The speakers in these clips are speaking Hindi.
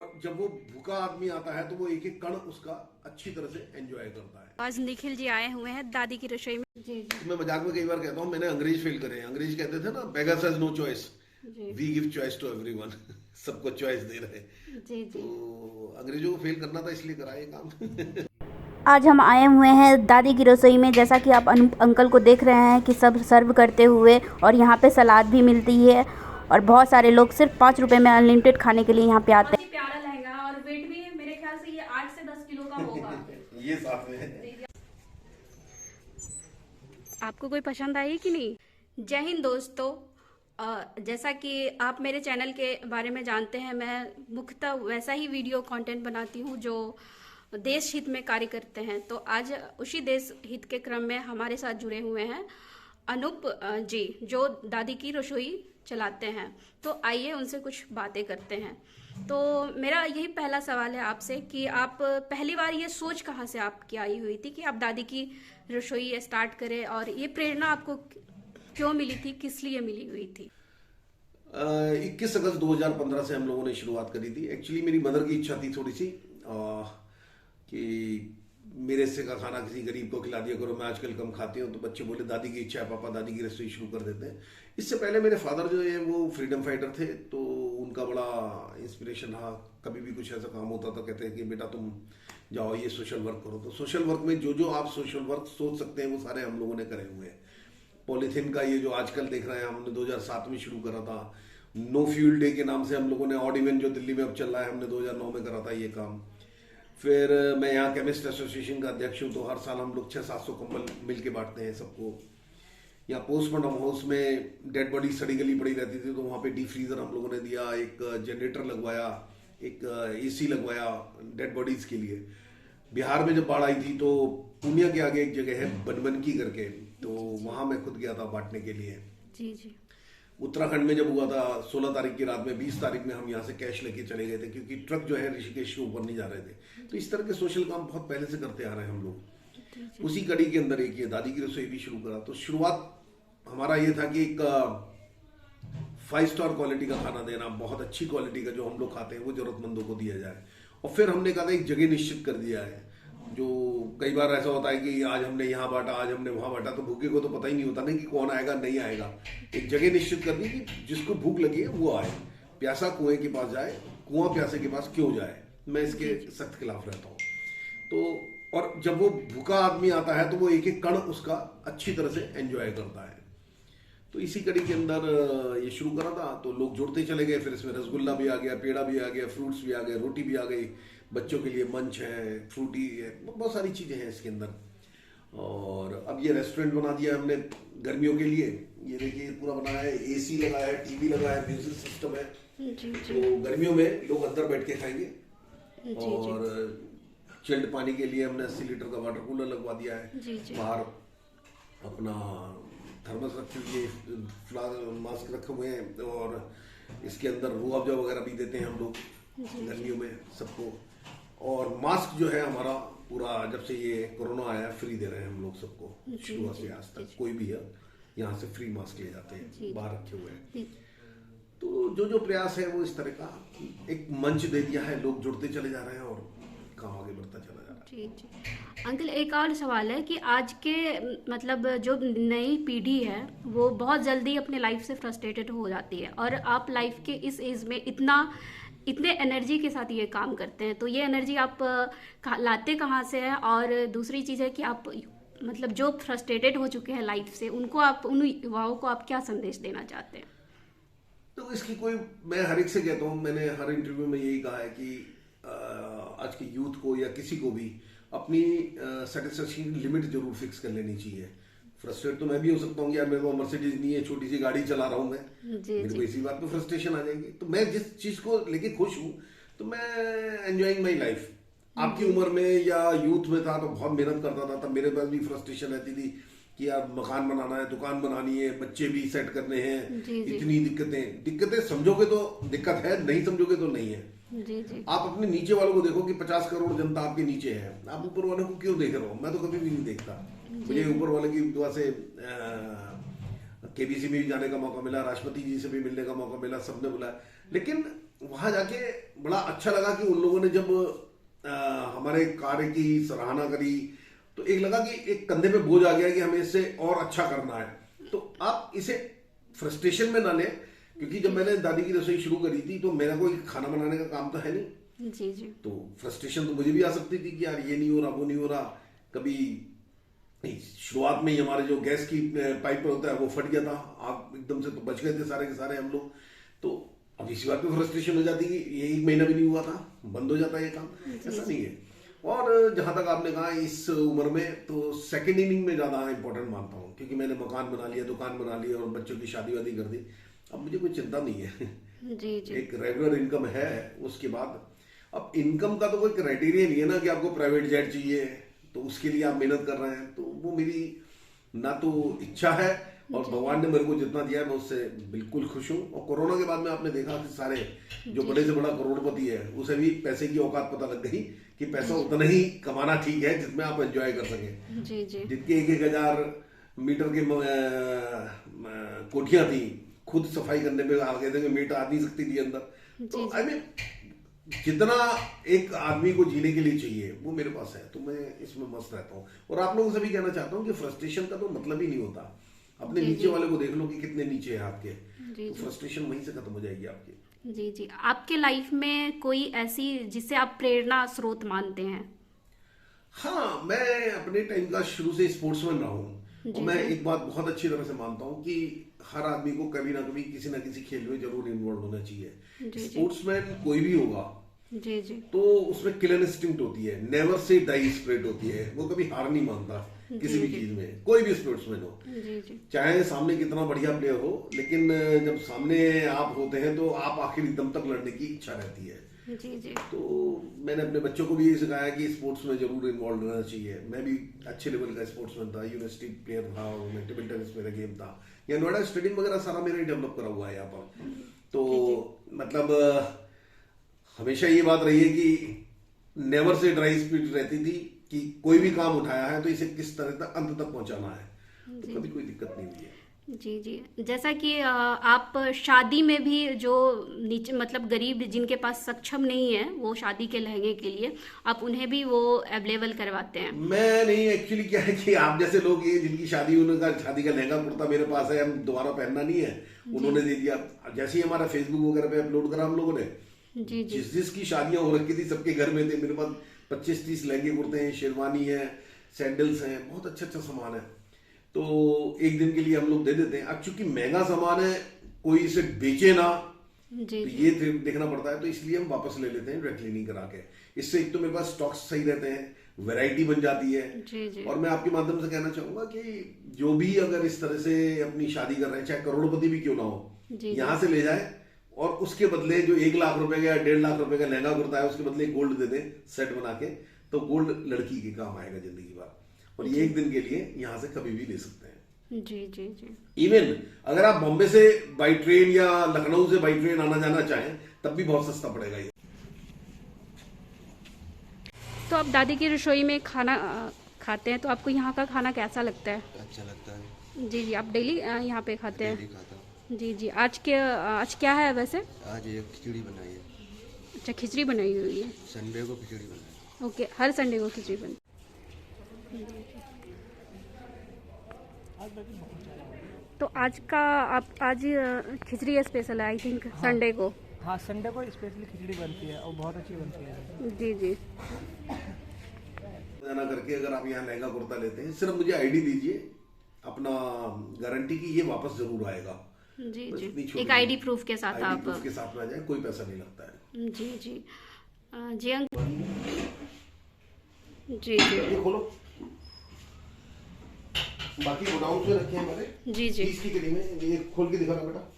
जब वो भूखा आदमी आता है तो वो एक एक कण उसका अच्छी तरह से एंजॉय करता है। आज निखिल जी आए हुए हैं दादी की रसोई में। जी जी तो मैं मजाक में कई बार कहता हूँ मैंने अंग्रेज फेल करे हैं। अंग्रेज कहते थे ना, बेगर्स हैज नो चॉइस, जी we give choice to everyone. सबको चॉइस दे रहे हैं। जी तो जी। अंग्रेजों को फेल करना था इसलिए करा ये काम। आज हम आए हुए हैं दादी की रसोई में, जैसा कि आप अंकल को देख रहे हैं कि सब सर्व करते हुए, और यहाँ पे सलाद भी मिलती है और बहुत सारे लोग सिर्फ 5 रुपए में अनलिमिटेड खाने के लिए यहाँ पे आते हैं। बहुत ही प्यारा लहंगा और वेट भी मेरे ख्याल से ये 8 से 10 किलो का होगा। ये साथ में है। आपको कोई पसंद आई कि नहीं? जय हिंद दोस्तों। जैसा कि आप मेरे चैनल के बारे में जानते हैं, मैं मुख्यतः वैसा ही वीडियो कंटेंट बनाती हूँ जो देश हित में कार्य करते हैं। तो आज उसी देश हित के क्रम में हमारे साथ जुड़े हुए हैं अनूप जी, जो दादी की रसोई चलाते हैं। तो आइए उनसे कुछ बातें करते हैं। तो मेरा यही पहला सवाल है आपसे कि आप पहली बार ये सोच कहाँ से आपकी आई हुई थी कि आप दादी की रसोई स्टार्ट करें, और ये प्रेरणा आपको क्यों मिली थी, किस लिए मिली हुई थी? 21 अगस्त 2015 से हम लोगों ने शुरुआत करी थी। एक्चुअली मेरी मदर की इच्छा थी थोड़ी सी कि मेरे हिस्से का खाना किसी गरीब को खिला दिया करो, मैं आजकल कम खाती हूँ। तो बच्चे बोले दादी की इच्छा है पापा, दादी की रसोई शुरू कर देते हैं। इससे पहले मेरे फादर जो है वो फ्रीडम फाइटर थे, तो उनका बड़ा इंस्पिरेशन रहा। कभी भी कुछ ऐसा काम होता तो कहते हैं कि बेटा तुम जाओ ये सोशल वर्क करो। तो सोशल वर्क में जो जो आप सोशल वर्क सोच सकते हैं वो सारे हम लोगों ने करे हुए हैं। पॉलीथीन का ये जो आजकल देख रहे हैं, हमने 2007 में शुरू करा था। नो फ्यूल डे के नाम से हम लोगों ने ऑड इवेंट जो दिल्ली में अब चल रहा है, हमने 2009 में करा था ये काम। फिर मैं यहाँ केमिस्ट एसोसिएशन का अध्यक्ष हूँ, तो हर साल हम लोग 600-700 कंबल मिल के बांटते हैं सबको। यहाँ पोस्टमार्टम हाउस में डेड बॉडी सड़ी गली पड़ी रहती थी, तो वहाँ पे डीप फ्रीजर हम लोगों ने दिया, एक जनरेटर लगवाया, एक एसी लगवाया डेड बॉडीज के लिए। बिहार में जब बाढ़ आई थी तो पूर्णिया के आगे एक जगह है बनबनकी करके, तो वहाँ मैं खुद गया था बांटने के लिए। जी जी। उत्तराखंड में जब हुआ था 16 तारीख की रात में, 20 तारीख में हम यहाँ से कैश लेके चले गए थे, क्योंकि ट्रक जो है ऋषिकेश के ऊपर नहीं जा रहे थे। तो इस तरह के सोशल काम बहुत पहले से करते आ रहे हैं हम लोग। उसी कड़ी के अंदर एक ये दादी की रसोई भी शुरू करा। तो शुरुआत हमारा ये था कि एक 5 स्टार क्वालिटी का खाना देना, बहुत अच्छी क्वालिटी का जो हम लोग खाते हैं वो जरूरतमंदों को दिया जाए। और फिर हमने कहा था एक जगह निश्चित कर दिया है। जो कई बार ऐसा होता है कि आज हमने यहाँ बांटा, आज हमने वहां बांटा, तो भूखे को तो पता ही नहीं होता ना कि कौन आएगा नहीं आएगा। एक जगह निश्चित कर दी कि जिसको भूख लगी है वो आए, प्यासा कुएं के पास जाए, कुआं प्यासे के पास क्यों जाए। मैं इसके सख्त खिलाफ रहता हूँ। तो और जब वो भूखा आदमी आता है तो वो एक एक कण उसका अच्छी तरह से एंजॉय करता है। तो इसी कड़ी के अंदर ये शुरू करा था, तो लोग जुड़ते चले गए। फिर इसमें रसगुल्ला भी आ गया, पेड़ा भी आ गया, फ्रूट्स भी आ गए, रोटी भी आ गई, बच्चों के लिए मंच है, फ्रूटी है, बहुत सारी चीज़ें हैं इसके अंदर। और अब ये रेस्टोरेंट बना दिया हमने गर्मियों के लिए। ये देखिए पूरा बना है, एसी लगा है, टीवी लगा है, म्यूजिक सिस्टम है। जी जी तो गर्मियों में लोग अंदर बैठ के खाएंगे। जी और चिल्ड पानी के लिए हमने 80 लीटर का वाटर कूलर लगवा दिया है। जी जी। बाहर अपना थर्मस रखे हुए, मास्क रखे हुए हैं, और इसके अंदर रूह अफ़ज़ा वगैरह भी देते हैं हम लोग गर्मियों में सबको। और मास्क जो है हमारा पूरा, जब से ये कोरोना आया, फ्री दे रहे हैं हम लोग सबको। शुरुआत से आज तक कोई भी है यहाँ से फ्री मास्क ले जाते हैं, बाहर रखे हुए हैं। तो जो जो प्रयास है वो इस तरह का एक मंच दे दिया है, लोग जुड़ते चले जा रहे हैं और काम आगे बढ़ता चला जा रहा है। जी जी। अंकल, एक और सवाल है कि आज के मतलब जो नई पीढ़ी है वो बहुत जल्दी अपने लाइफ से फ्रस्ट्रेटेड हो जाती है, और आप लाइफ के इस एज में इतने एनर्जी के साथ ये काम करते हैं, तो ये एनर्जी आप लाते कहाँ से है? और दूसरी चीज़ है कि आप मतलब जो फ्रस्ट्रेटेड हो चुके हैं लाइफ से, उनको आप, उन युवाओं को आप क्या संदेश देना चाहते हैं? तो इसकी कोई, मैं हर एक से कहता हूँ, मैंने हर इंटरव्यू में यही कहा है कि आज के यूथ को या किसी को भी अपनी सेटिस्फेक्शन लिमिट जरूर फिक्स कर लेनी चाहिए। फ्रस्ट्रेट तो मैं भी हो सकता हूँ, यार मेरे को मर्सिडीज नहीं है, छोटी सी गाड़ी चला रहा हूँ मैं, मेरे को इसी बात पे फ्रस्ट्रेशन आ जाएगी। तो मैं जिस चीज को लेके खुश हूँ, तो मैं एंजॉइंग माई लाइफ। आपकी उम्र में या यूथ में था तो बहुत मेहनत करता था, तब मेरे पास भी फ्रस्ट्रेशन रहती थी कि यार मकान बनाना है, दुकान बनानी है, बच्चे भी सेट करने हैं, जी जी इतनी दिक्कतें समझोगे तो दिक्कत है, नहीं समझोगे तो नहीं है। जी जी। आप अपने नीचे वालों को देखो कि 50 करोड़ जनता आपके नीचे है, आप ऊपर वाले को क्यों देख रहे हो? मैं तो कभी भी नहीं देखता। मुझे ऊपर वाले की दुआ से केबीसी में भी जाने का मौका मिला, राष्ट्रपति जी से भी मिलने का मौका मिला, सबने बुलाया। लेकिन वहां जाके बड़ा अच्छा लगा कि उन लोगों ने जब हमारे कार्य की सराहना करी तो एक लगा कि एक कंधे पे बोझ आ गया कि हमें इससे और अच्छा करना है। तो आप इसे फ्रस्ट्रेशन में ना लें, क्योंकि जब मैंने दादी की रसोई शुरू करी थी तो मेरा कोई खाना बनाने का काम तो है नहीं। जी जी। तो फ्रस्ट्रेशन तो मुझे भी आ सकती थी कि यार ये नहीं हो रहा, वो नहीं हो रहा। कभी शुरुआत में ही हमारे जो गैस की पाइप होता है वो फट गया था, आग एकदम से, तो बच गए थे सारे के सारे हम लोग। तो अब इसी बात पे फ्रस्ट्रेशन हो जाती कि ये 1 महीना भी नहीं हुआ था, बंद हो जाता है ये काम। ऐसा नहीं है। और जहां तक आपने कहा इस उम्र में, तो सेकंड इनिंग में ज्यादा इंपॉर्टेंट मानता हूँ, क्योंकि मैंने मकान बना लिया, दुकान बना ली और बच्चों की शादी वादी कर दी। अब मुझे कोई चिंता नहीं है। जी जी। एक रेगुलर इनकम है। उसके बाद अब इनकम का तो कोई क्राइटेरिया नहीं है ना कि आपको प्राइवेट जेट चाहिए तो उसके लिए आप मेहनत कर रहे हैं। तो वो मेरी ना तो इच्छा है, और भगवान ने मेरे को जितना दिया है मैं उससे बिल्कुल खुश हूँ। और कोरोना के बाद में आपने देखा कि सारे जो बड़े से बड़ा करोड़पति है उसे भी पैसे की औकात पता लग गई कि पैसा उतना ही कमाना ठीक है जिसमें आप एंजॉय कर सकें। जी जी। जिनके 1,000 मीटर के कोठियां थी, खुद सफाई करने पे आ गए थे, मेट आ नहीं सकती थी अंदर। तो आई मीन जितना एक आदमी को जीने के लिए चाहिए वो मेरे पास है, तो मैं इसमें मस्त रहता हूँ। और आप लोगों से भी कहना चाहता हूँ कि फ्रस्ट्रेशन का तो मतलब ही नहीं होता। अपने नीचे वाले को देख लो कि कितने नीचे है आपके, तो फ्रस्ट्रेशन वहीं से खत्म हो जाएगी आपकी। जी जी। आपके लाइफ में कोई ऐसी जिसे आप प्रेरणा स्रोत मानते हैं? हाँ, मैं अपने टाइम का शुरू से स्पोर्ट्समैन रहा हूँ, और मैं एक बात बहुत अच्छी तरह से मानता हूँ कि हर आदमी को कभी ना कभी किसी ना किसी खेल में जरूर इन्वॉल्व होना चाहिए। स्पोर्ट्समैन कोई भी होगा जी जी। तो उसमें किलर इंस्टिंक्ट होती है, नेवर से डाई स्पिरिट होती है। वो कभी हार नहीं मानता किसी भी चीज में, कोई भी स्पोर्ट्समैन हो। जी जी। चाहे सामने कितना बढ़िया प्लेयर हो, लेकिन जब सामने आप होते हैं तो आप आखिरी दम तक लड़ने की इच्छा रहती है। जी जी। तो मैंने अपने बच्चों को भी यही सिखाया कि स्पोर्ट्स में जरूर इन्वॉल्व रहना चाहिए। मैं भी अच्छे लेवल का स्पोर्ट्समैन था, यूनिवर्सिटी प्लेयर था, और मैं टेबल टेनिस मेरा गेम था। या नोएडा स्टेडियम वगैरह सारा मेरा ही डेवलप करा हुआ है यहाँ पर। तो मतलब हमेशा ये बात रही है कि नेवर से ड्राई स्पीड रहती थी कि कोई भी काम उठाया है तो इसे किस तरह तक अंत तक पहुंचाना है, तो कभी कोई दिक्कत नहीं हुई है। जी जी। जैसा कि आप शादी में भी जो नीचे मतलब गरीब जिनके पास सक्षम नहीं है वो शादी के लहंगे के लिए आप उन्हें भी वो अवेलेबल करवाते हैं। मैं नहीं, एक्चुअली क्या है कि आप जैसे लोग ये जिनकी शादी, उनका शादी का लहंगा कुर्ता मेरे पास है, हम दोबारा पहनना नहीं है, उन्होंने दे दिया। जैसे ही हमारा फेसबुक वगैरह पे अपलोड करा हम लोगों ने, जी जी। जिसकी शादियां हो रखी थी सबके घर में थे। मेरे पास 25-30 लहंगे कुर्ते हैं, शेरवानी है, सैंडल्स हैं, बहुत अच्छा अच्छा सामान है। तो एक दिन के लिए हम लोग दे देते हैं। अब चूंकि महंगा सामान है, कोई इसे बेचे ना, जी तो जी। ये देखना पड़ता है, तो इसलिए हम वापस ले लेते हैं ड्राई क्लीनिंग करा के। इससे एक तो मेरे पास स्टॉक्स सही रहते हैं, वैरायटी बन जाती है। जी जी। और मैं आपके माध्यम से कहना चाहूंगा कि जो भी अगर इस तरह से अपनी शादी कर रहे हैं, चाहे करोड़पति भी क्यों ना हो, यहाँ से ले जाए और उसके बदले जो 1 लाख रुपए का या 1.5 लाख रुपए का लहंगा कुर्ता है उसके बदले गोल्ड दे दें सेट बना के, तो गोल्ड लड़की के काम आएगा जिंदगी भर। और ये एक दिन के लिए यहाँ से कभी भी ले सकते हैं। जी जी जी। इवन अगर आप बॉम्बे से बाई ट्रेन या लखनऊ से बाई ट्रेन आना जाना चाहें तब भी बहुत सस्ता पड़ेगा ये। तो आप दादी की रसोई में खाना खाते हैं, तो आपको यहाँ का खाना कैसा लगता है? अच्छा लगता है। जी जी। आप डेली यहाँ पे खाते हैं? डेली खाता हूँ। जी जी। आज क्या है वैसे? आज ये खिचड़ी बनाई है। अच्छा, खिचड़ी बनाई हुई है। संडे को खिचड़ी बनाई। ओके, हर संडे को खिचड़ी बनती। तो आज खिचड़ी स्पेशल है आई थिंक संडे को। हाँ, संडे को स्पेशली खिचड़ी बनती है और बहुत अच्छी बनती है। जी जी। जाना करके अगर आप यहाँ लहंगा कुर्ता लेते हैं, सिर्फ मुझे आईडी दीजिए अपना, गारंटी की ये वापस जरूर आएगा। जी बस इतनी जी। छोटी एक आईडी प्रूफ के साथ आईडी आप। प्रूफ के साथ में आ जाए, कोई पैसा नहीं लगता है। जी जी। जी अंकल। जी जी। ये खोलो, बाकी गोडाउन में रखे हैं हमारे। जी जी। 30 की कड़ी में, ये खोल के दिखाना बेटा।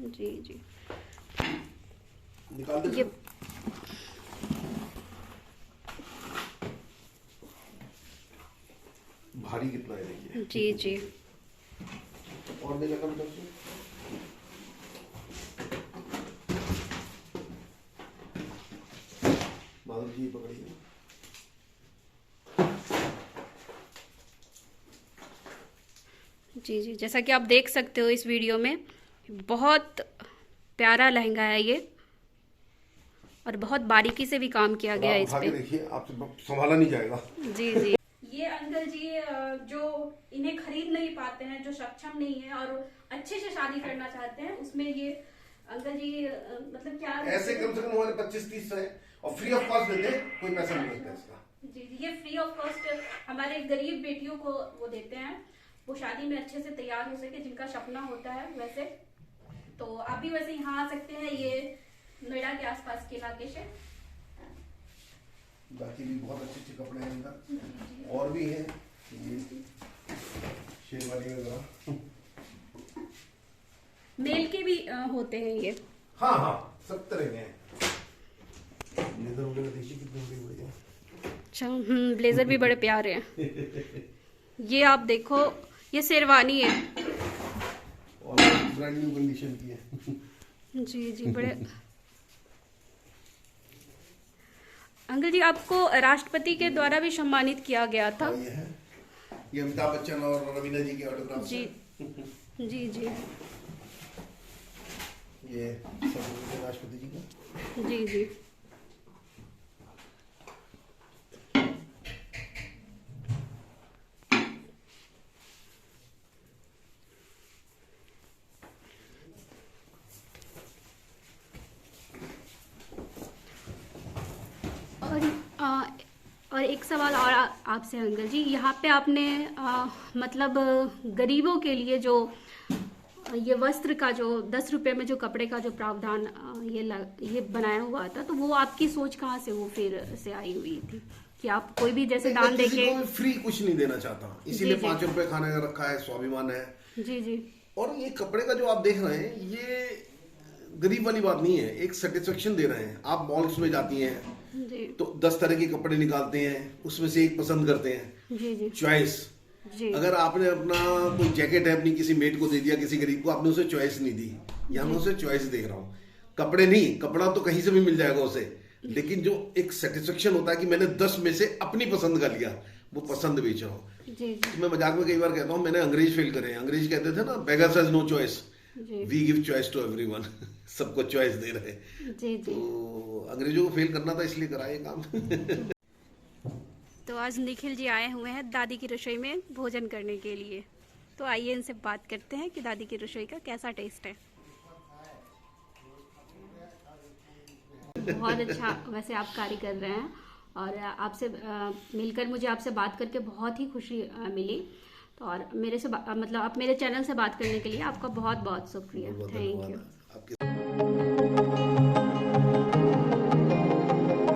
जी जी। निकाल दे। ये भारी कितना है देखिए। जी जी। और नहीं लगा बेटा उसमें? माधव जी पकड़िए। जी जी, जैसा कि आप देख सकते हो इस वीडियो में, बहुत प्यारा लहंगा है ये और बहुत बारीकी से भी काम किया गया है इस पे। देखिए, आपसे संभाला नहीं जाएगा। जी जी। ये अंकल जी जो इन्हें खरीद नहीं पाते हैं, जो सक्षम नहीं है और अच्छे से शादी करना चाहते हैं, उसमें ये अंकल जी मतलब क्या ऐसे कम से कम हमारे 25-30 है और फ्री ऑफ कॉस्ट देते हैं, कोई पैसा नहीं लगता इसका। जी जी, ये फ्री ऑफ कॉस्ट हमारे गरीब बेटियों को वो देते हैं, वो शादी में अच्छे से तैयार हो सके, जिनका सपना होता है वैसे। तो आप भी वैसे यहाँ आ सकते हैं, ये नोएडा के आसपास के इलाके से। बाकी भी बहुत अच्छे अच्छे कपड़े हैं इनका, और भी हैं ये शेरवानी वगैरह, मेल के भी होते हैं ये। हाँ हाँ, सब तरह के हैं। लेदर वगैरह देखिए कितने बड़े बड़े हैं। अच्छा, ब्लेजर भी बड़े प्यारे हैं। ये आप देखो, ये शेरवानी है और ब्रांड न्यू कंडीशन की है। जी जी, बड़े। अंकल जी, आपको राष्ट्रपति के द्वारा भी सम्मानित किया गया था। ये है, ये अमिताभ बच्चन और रवीना जी के ऑटोग्राफ जी जी जी ये सब राष्ट्रपति जी का। जी जी। और एक सवाल और आपसे अंकल जी, यहाँ पे आपने मतलब गरीबों के लिए जो ये वस्त्र का जो 10 रुपए में जो कपड़े का जो प्रावधान ये बनाया हुआ था, तो वो आपकी सोच कहाँ से वो फिर से आई हुई थी कि आप कोई भी जैसे दान देके? फ्री कुछ नहीं देना चाहता, इसीलिए 5 रुपए खाने का रखा है, स्वाभिमान है। जी जी। और ये कपड़े का जो आप देख रहे हैं, ये गरीब वाली बात नहीं है, एक सेटिस्फेक्शन दे रहे हैं। आप मॉल्स में जाती हैं जी तो 10 तरह के कपड़े निकालते हैं, उसमें से एक पसंद करते हैं। जी जी चॉइस। जी। अगर आपने अपना कोई जैकेट है अपनी किसी मेट को दे दिया, किसी गरीब को, आपने उसे चॉइस नहीं दी, यहाँ मैं उसे चॉइस देख रहा हूँ। कपड़े नहीं, कपड़ा तो कहीं से भी मिल जाएगा उसे, लेकिन जो एक सेटिस्फेक्शन होता है कि मैंने 10 में से अपनी पसंद का लिया, वो पसंद बेच रहा हूँ। जी जी मैं मजाक में कई बार कहता हूँ, मैंने अंग्रेज फेल करे हैं। अंग्रेज कहते थे ना, beggars has no choice, we give choice to everyone. सबको चॉइस दे रहे हैं। जी जी। तो अंग्रेजों को फेल करना था, इसलिए करा ये काम। तो आज निखिल जी आए हुए हैं दादी की रसोई में भोजन करने के लिए, तो आइए इनसे बात करते हैं कि दादी की रसोई का कैसा टेस्ट है। बहुत अच्छा वैसे आप कार्य कर रहे हैं, और आपसे मिलकर मुझे आपसे बात करके बहुत ही खुशी मिली। तो और मेरे से मतलब आप मेरे चैनल से बात करने के लिए आपका बहुत बहुत शुक्रिया। Thank you.